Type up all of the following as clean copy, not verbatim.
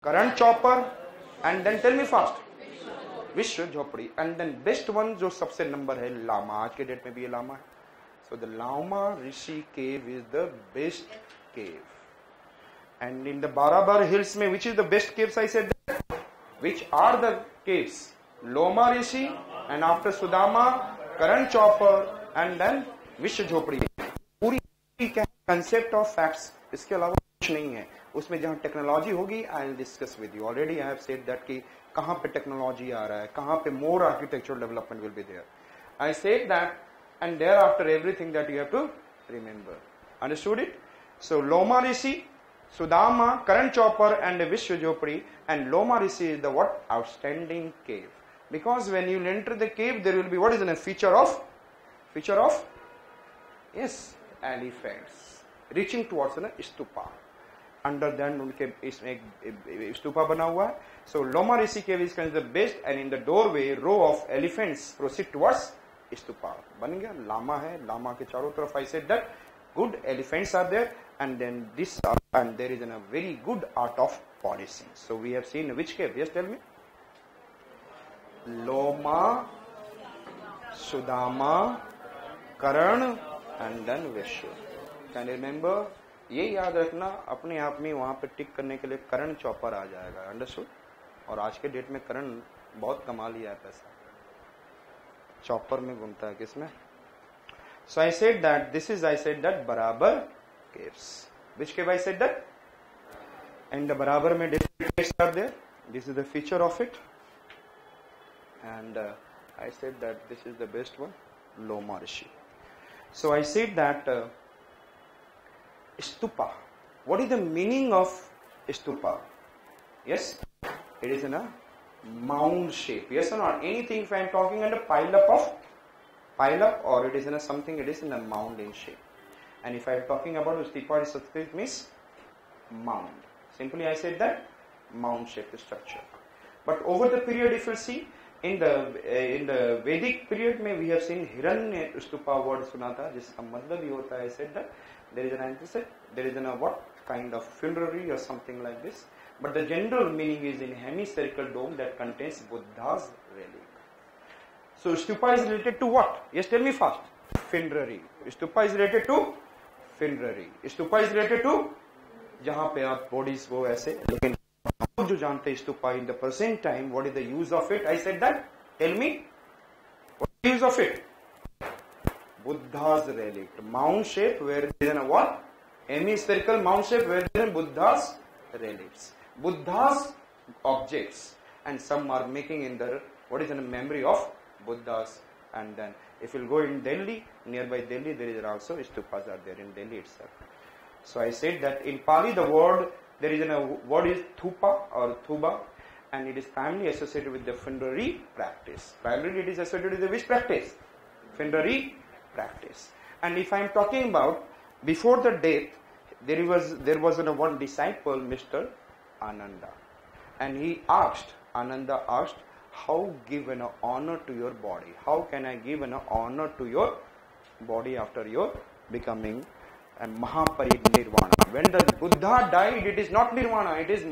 Karan Chopper, and then tell me fast. विश्व झोपड़ी. And then best one जो सबसे नंबर है लामा. आज के डेट में भी ये लामा है. So the Lama Rishi cave is the best cave. And in the Barabar hills में which is the best caves I said that? Which are the caves? Loma Rishi and after Sudama, Karan Chopper and then विश्व झोपड़ी. पूरी concept of facts इसके अलावा कुछ नहीं है. उसमें जहां टेक्नोलॉजी होगी I will discuss with you. Already I have said that कि कहां पे टेक्नोलॉजी आ रहा है, कहां पे more architectural development will be there. I said that and thereafter everything that you have to remember. Understood it? So Loma Rishi, Sudama, Karan Chopper and Vishwa Jhopadi, and Loma Rishi is the what? Outstanding cave. Because when you enter the cave there will be what is a feature of yes, elephants reaching towards a stupa. Under then उनके इसमें एक stupa बना हुआ है. So Loma Rishi cave is kind of the best, and in the doorway row of elephants proceed towards stupa. बन गया. लामा है, लामा के चारों तरफ. I said that good elephants are there, and then this and there is a very good art of polishing. So we have seen which cave? Yes, tell me. Loma, Sudama, Karan and then Vishwa. Can you remember? ये याद रखना. अपने आप में वहां पे टिक करने के लिए करण चॉपर आ जाएगा. अंडरस्टूड? और आज के डेट में करण बहुत कमा लिया है पैसा. चॉपर में घूमता है किसमें. So I said that this is, I said that Barabar caves. Which cave I said that? And the Barabar में different caves are there. This is the feature of it. And I said that this is the best one, Loma Rishi. So I said that stupa. What is the meaning of stupa? Yes, it is in a mound shape. Yes or not? Anything if I am talking under pile up or it is in a something, it is in a mound in shape. And if I am talking about stupa, it means mound. Simply I said that mound shaped structure. But over the period, if you see in the Vedic period में we have seen Hiranya stupa word सुना था, जिसका मतलब ये होता है. I said that there is an antecedent, there is a what kind of funerary or something like this. But the general meaning is in hemispheral dome that contains Buddha's relic. So stupa is related to what? Yes, tell me fast. Funerary. Stupa is related to funerary. Stupa is related to जहाँ पे आप bodies वो ऐसे. लेकिन हम जो जानते हैं stupa in the present time, what is the use of it? I said that. Tell me. What is the use of it? Buddha's relic. Mound shape where there is a what? Hemispherical mound shape where there is Buddha's relics. Buddha's objects, and some are making in the what is in the memory of Buddha's. And then if you go in Delhi, nearby Delhi, there is also stupas are there in Delhi itself. So I said that in Pali the word there is a word is thupa or thuba, and it is primarily associated with the funerary practice. Primarily it is associated with the which practice? Funerary practice. And if I am talking about before the death, there was one disciple, Mr. Ananda, and Ananda asked, how give an honor to your body? How can I give an honor to your body after your becoming a Mahaparinirvana? When the Buddha died, it is not Nirvana, it is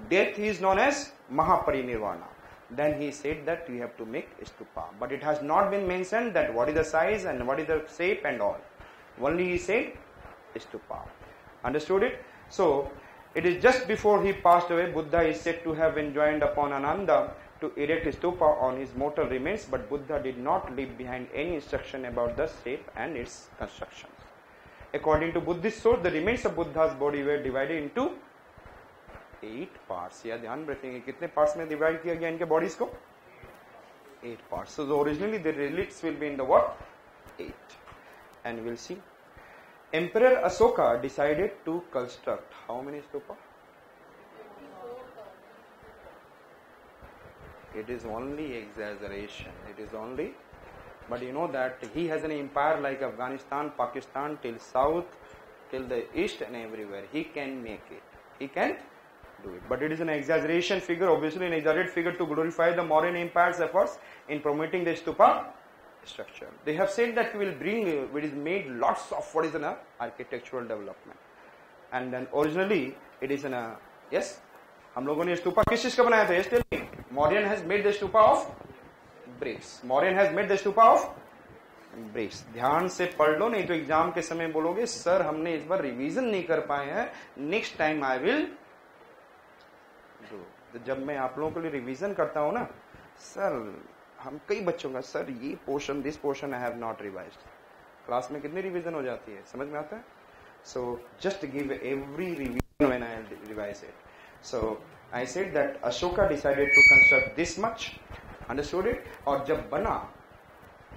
death is known as Mahaparinirvana. Then he said that you have to make stupa, but it has not been mentioned that what is the size and what is the shape and all. Only he said stupa. Understood it? So it is just before he passed away, Buddha is said to have enjoined upon Ananda to erect stupa on his mortal remains, but Buddha did not leave behind any instruction about the shape and its constructions. According to Buddhist source, the remains of Buddha's body were divided into 8 parts. या ध्यान रखेंगे कितने parts में divide किया गया इनके bodies को? 8 parts. So originally the relics will be in the what? 8. And we will see. Emperor Asoka decided to construct how many stupa? It is only exaggeration. It is only, but you know that he has an empire like Afghanistan, Pakistan, till south, till the east and everywhere. He can make it. He can do it. But it is an exaggeration figure, obviously an exaggerated figure to glorify the Mauryan Empire's efforts in promoting the stupa structure. They have said that we will bring, it is made lots of what is an architectural development. And then originally it is yes, हम लोगों ने स्तूपा किस चीज का बनाया था? Yes tell me. Mauryan has made the stupa of bricks. Mauryan has made the stupa of bricks. ध्यान से पढ़ लो, नहीं तो एग्जाम के समय बोलोगे सर हमने इस बार रिवीजन नहीं कर पाए हैं, next time I will do. तो जब मैं आप लोगों के लिए रिवीजन करता हूं ना, सर हम कई बच्चों का सर ये portion, this portion I have not revised, class में कितनी रिवीजन हो जाती है, समझ में आता है? So just give every revision when I revise it. So I said that Ashoka decided to construct this much, understood it. और जब बना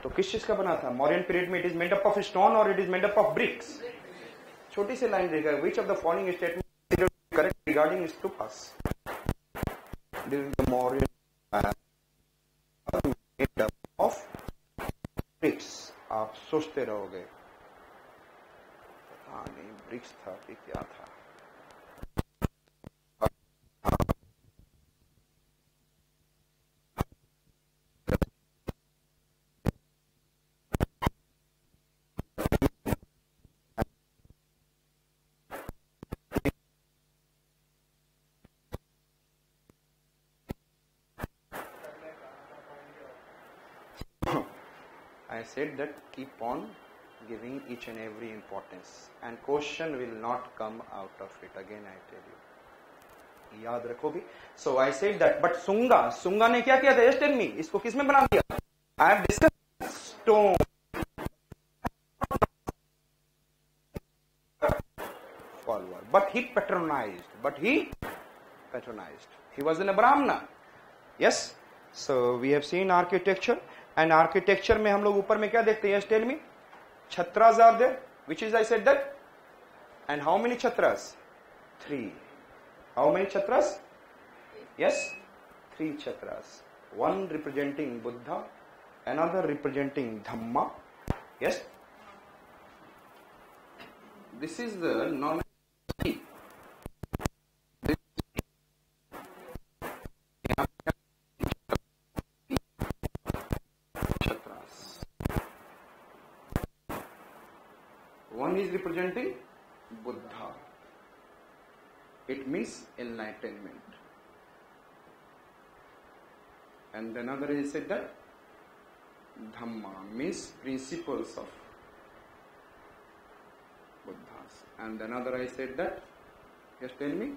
तो किस चीज का बना था? मौर्यन पीरियड में it is made up of stone और it is made up of bricks. छोटी सी लाइन देगा, which of the following statement correct regarding stupas during the Mauryan made up of bricks. आप सोचते रहोगे पता नहीं ब्रिक्स था कि क्या था। I said that keep on giving each and every importance and question will not come out of it. Again I tell you, याद रखो भी। So I said that, but Sunga ने क्या किया था? Just tell me, इसको किसमें बना दिया? I have discussed stone. Follower, but he patronized. He wasn't a Brahmana. Yes. So we have seen architecture. And architecture में हम लोग ऊपर में क्या देखते हैं? Tell me. Chhatras are there, which is I said that. And how many chhatras? 3. How many chhatras? Yes, 3 chhatras. One representing Buddha, another representing Dhamma. Yes. This is the normal. One is representing Buddha. It means enlightenment. And another is said that Dhamma means principles of Buddhas. And another I said that, just tell me,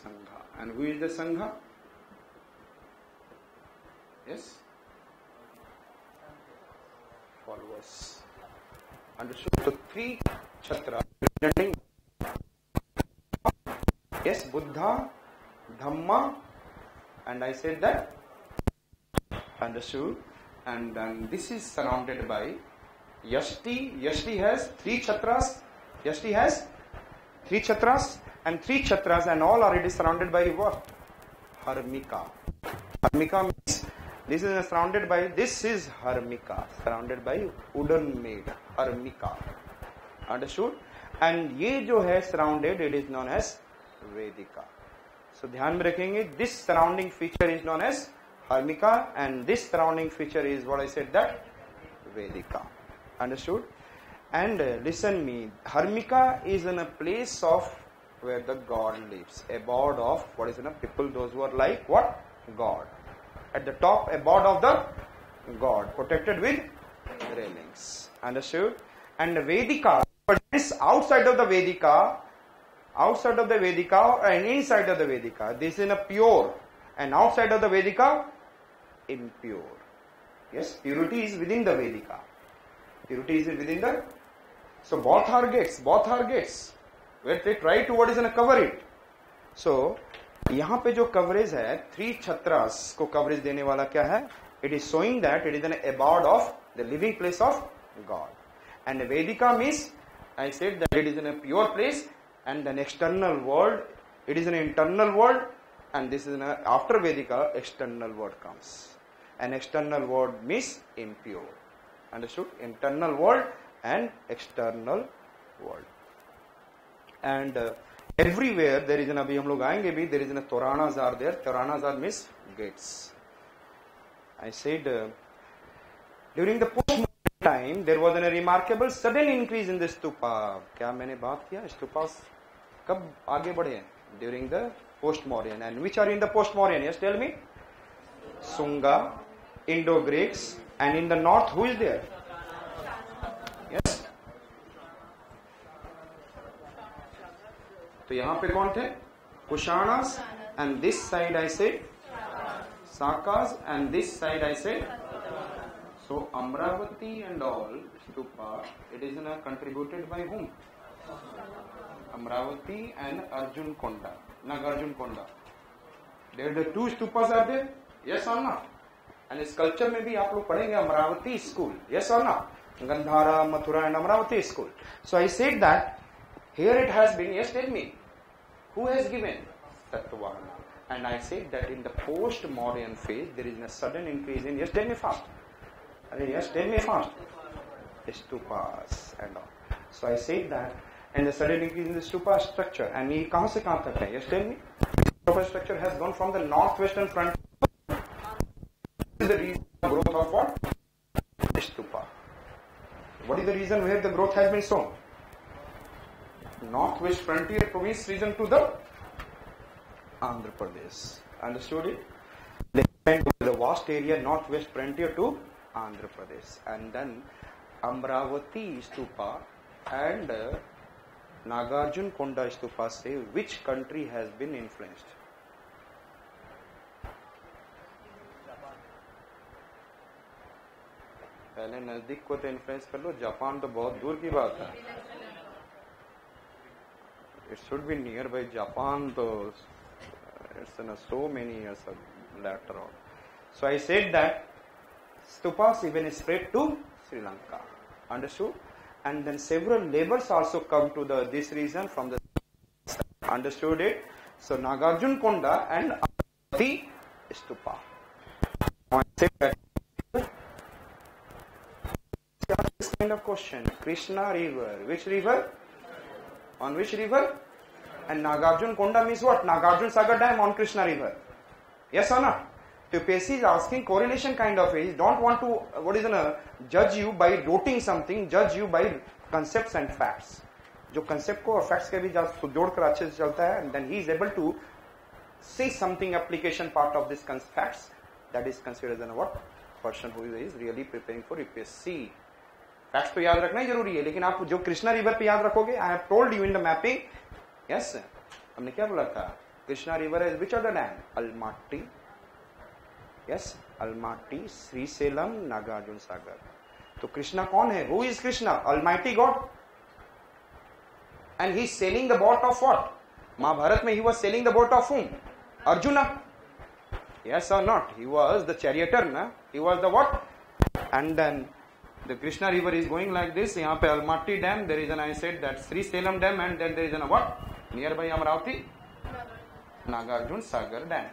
Sangha. And who is the Sangha? Yes? Followers. Understood? So 3 chhatras representing, yes, Buddha, Dhamma, and I said that, understood? And this is surrounded by Yashti. Yashti has 3 chhatras. Yashti has 3 chhatras and 3 chhatras, and all are it is surrounded by what? Harmika. Harmika means this is surrounded by, this is Harmika, surrounded by wooden made Harmika. Understood? And ये जो है surrounded, it is known as Vedika. So ध्यान में रखेंगे, this surrounding feature is known as Harmika, and this surrounding feature is what I said that Vedika. Understood? And listen me, Harmika is in a place of where the God lives, abode of what is in a people, those who are like what? God. At the top, abode of the God, protected with railings. Understood? And Vedika, but this outside of the Vedika and inside of the Vedika, this is a pure, and outside of the Vedika, impure. Yes, purity is within the Vedika. Purity is within the, so both are gates, where they try to what is going to cover it. So, यहाँ पे जो coverage है 3 छत्रास को coverage देने वाला क्या है? It is showing that it is an about of the living place of God. And Vedika means I said that it is in a pure place and an external world, it is an internal world, and this is after Vedika external world comes. An external world means impure. Understood? Internal world and external world. And everywhere there is an, abhi hum log aayenge bhi, there is an toranas are there. Toranas are means gates. I said during the post-modern time there was a remarkable sudden increase in the stupa. क्या मैंने बात किया? stupas कब आगे बढ़े हैं? during the post-Mauryan. And which are in the post-Mauryan? Yes, tell me. Sunga, Indo-Greeks, and in the north, who is there? Yes. तो यहाँ पे कौन थे? Kushanas, and this side I said Sakas, and this side I said. So Amravati and all stupa, it is contributed by whom? Amravati and Arjun Konda, Nagarjun Konda. There the two stupas are there, yes or not? And sculpture में भी आप लोग पढ़ेंगे Amravati school, yes or not? Gandhara, Mathura and Amravati school. So I said that here it has been, yes, tell me, who has given? Satyavahana. And I said that in the post-Mauryan phase, there is a sudden increase in, yes, tell me fast. Yes, tell me fast. Stupas and all. So I said that, and the sudden increase in the stupa structure. And ये कहाँ से कहाँ तक है? Yes, tell me. Stupa structure has gone from the northwestern front. What is the reason of growth of what? Stupa. What is the reason where the growth has been shown? Northwest frontier province region to the Andhra Pradesh. Understood it? They went to the vast area northwest frontier to Andhra Pradesh. And then Amravati Stupa and Nagarjun Konda Stupa say which country has been influenced? पहले नजदीक को तो influence कर लो, Japan तो बहुत दूर की बात है. It should be nearby Japan, though it's in so many years later on. So I said that stupas even spread to Sri Lanka. Understood? And then several labors also come to this region from the. Understood it? So Nagarjun Konda and Amravati Stupa. I said that. This kind of question. Krishna river. Which river? On which river? And Nagarjun Konda means what? Nagarjun Sagar Dam on Krishna river. Yes or not? UPSC is asking correlation kind of. He don't want to, judge you by roting something, judge you by concepts and facts. जो concept को और facts के भी जोड़कर अच्छे से चलता है, and then he is able to say something application part of this facts, that is considered as what? Person who is really preparing for UPSC. Facts तो याद रखना ही जरूरी है, लेकिन आप जो कृष्णा रिवर पे याद रखोगे, I have told you in the mapping, yes, हमने क्या बोला था? Krishna river is which are the dam? Almatti, yes, Almatti, Srisailam, Nagarjuna Sagar. तो कृष्णा कौन है? Who is Krishna? Almighty God. And he is sailing the boat of what? Mahabharata में he was sailing the boat of whom? Arjuna. Yes और not? He was the charioteer no, he was the what? And then the Krishna river is going like this. यहाँ पे Almaty dam, there is an, I said that Sri Salem dam, and then there is an what? Nearby Amravati, Nagarjun Sagar dam.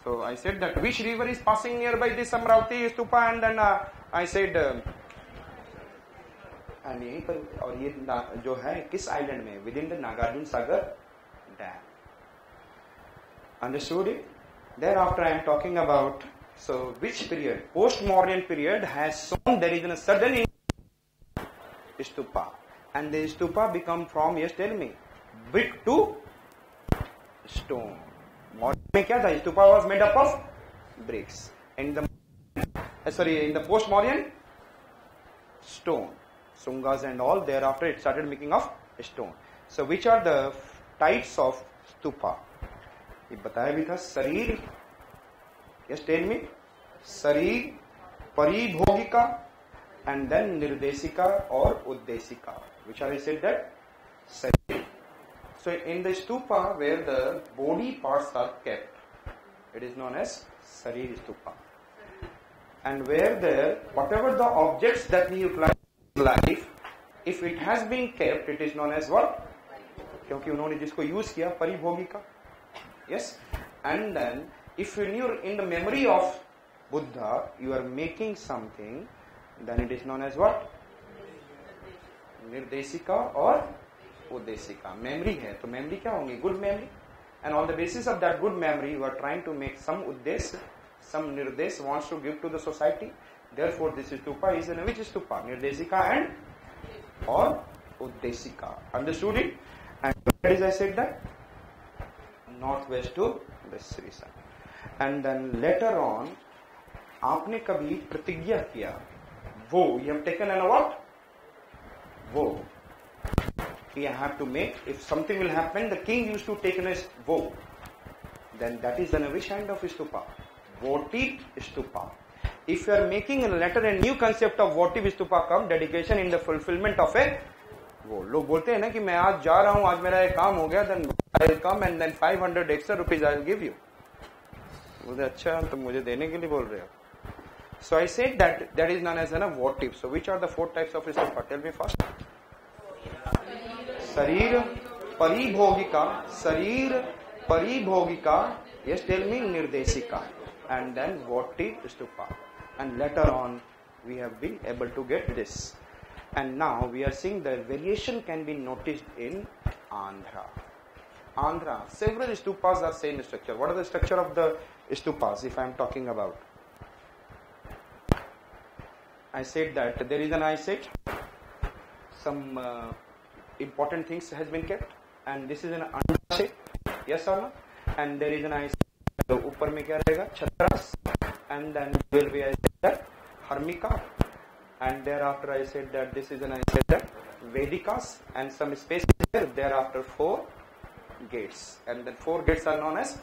So I said that which river is passing nearby this Amravati stupa, and then I said and यहीं पर, और ये जो है किस island में? Within the Nagarjun Sagar dam. Understood it? Thereafter I am talking about. So which period? Post-Mauryan period has shown there is a sudden stupa, and the stupa become from, yes, tell me, brick to stone. Mauryan में क्या था? Stupa was made up of bricks. In the post-Mauryan, stone, Sungas and all. Thereafter it started making of stone. So which are the types of stupa? ये बताया भी था. शरीर, yes, tell me. शरीर, परिभोगिका, and then निर्देशिका और उद्देशिका. Which are I said that? शरीर. So in the stupa where the body parts are kept, it is known as sharir stupa. And where there, whatever the objects that we utilize in life, if it has been kept, it is known as what? क्योंकि उन्होंने जिसको use किया, परिभोगिका. Yes. And then if you're in the memory of Buddha, you are making something, then it is known as what? Nirdesika or Uddesika. Memory है, तो memory क्या होंगी? Good memory. And on the basis of that good memory, you are trying to make some Uddesh, some Nirdesh wants to give to the society. Therefore, this stupa is in which stupa? Nirdesika and or Uddesika. Understood it? And where is I said that? North west to दक्षिणी side. And then later on आपने कभी प्रतिज्ञा किया, वो you have taken an what, वो I have to make, if something will happen, the king used to take an vow. Then that is a which kind of stupa? Votive stupa. If you are making a letter, a new concept of votive stupa come, dedication in the fulfillment of a वो लोग बोलते हैं ना कि मैं आज जा रहा हूं, आज मेरा एक काम हो गया, then I will come and then 500 extra rupees I will give you. बोलते अच्छा तो मुझे देने के लिए बोल रहे हो. So I said that is known as a votive. So which are the 4 types of stupa? Tell me first. शरीर परिभोगिका, yes, tell me निर्देशिका, and then votive stupa. And later on we have been able to get this. And now we are seeing the variation can be noticed in Andhra. Andhra, several stupas are same structure. What are the structure of the stupas if I am talking about? I said that there is an, I said some important things has been kept, and this is an under shape, yes or no? And there is an, I said तो ऊपर में क्या रहेगा, छत्रास, and then will be, I said that Harmika, and thereafter I said that this is an, I said that Vedikas, and some space there, thereafter 4 gates, and then 4 gates are known as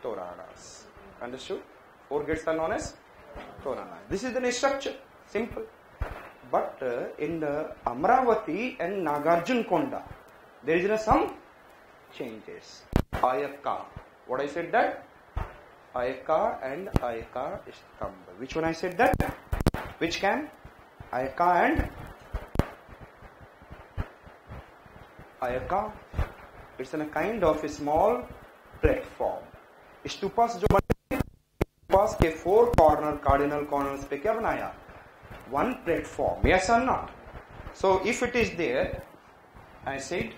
Toranas. Understood? 4 gates are known as Toranas. This is the structure, simple. But in the Amravati and Nagarjunkonda, there is some changes. Ayaka. What I said that? Ayaka and Ayaka Stambha. Which one I said that? Which can? Ayaka and Ayaka. It's a kind of a small platform. Stupas जो बने, stupas के 4 cardinal corners पे क्या बनाया? 1 platform, yes or not? So if it is there, I said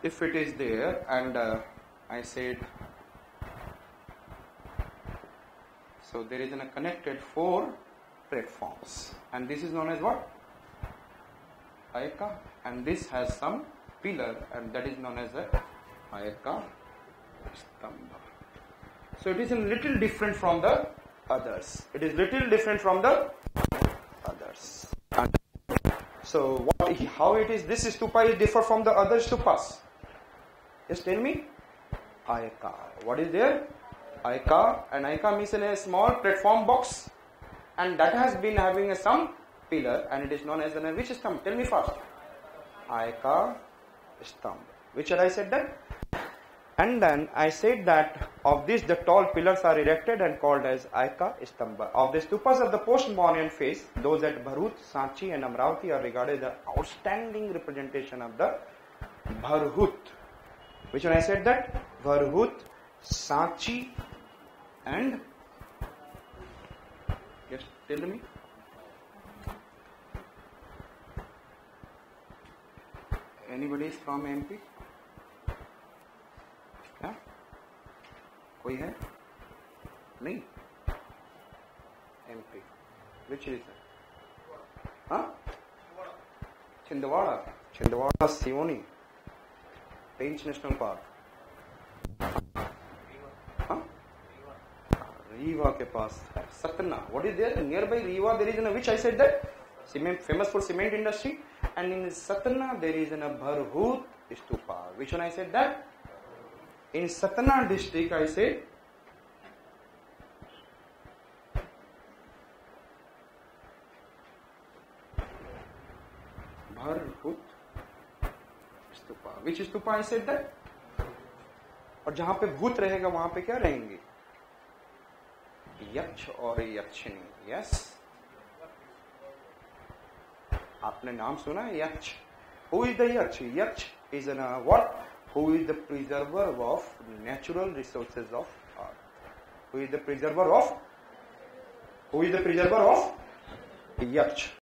if it is there, and I said so there is a connected 4 platforms, and this is known as what? Ayaka, and this has some pillar, and that is known as a Ayaka Stambha. So it is a little different from the others. It is little different from the others. And so how it is, this stupa is differ from the other stupas? Just tell me. Ayaka. What is there? Ayaka, and Ayaka means in a small platform box, and that has been having some pillar, and it is known as an which Stambha? Tell me first. Ayaka Stambha. Which I said that? And then I said that of this the tall pillars are erected and called as Ayaka Stambha. Of the stupas of the post-Mauryan phase, those at Bharhut, Sanchi and Amravati are regarded as the outstanding representation of the Bharhut. Which one I said that? Bharhut, Sanchi and, yes, tell me. Anybody is from MP? क्या? कोई है? नहीं? MP. Which is it? हाँ? Chhindwara. Chhindwara Seoni. Range National Park. हाँ? रीवा के पास है. Satna. What is there? Nearby Rewa there is a which I said that? Cement, famous for cement industry. And in Satna there is a Bharhut stupa. Which one I said that? In Satna district, I say Bharhut stupa. Which stupa I said that? और जहां पे भूत रहेगा वहां पे क्या रहेंगे? यक्ष और यक्षिणी. यस, आपने नाम सुना है यक्ष? Who is the yaksh? Yaksh is an what? Who is the preserver of natural resources of earth? Who is the preserver of? Who is the preserver of? Yaksh.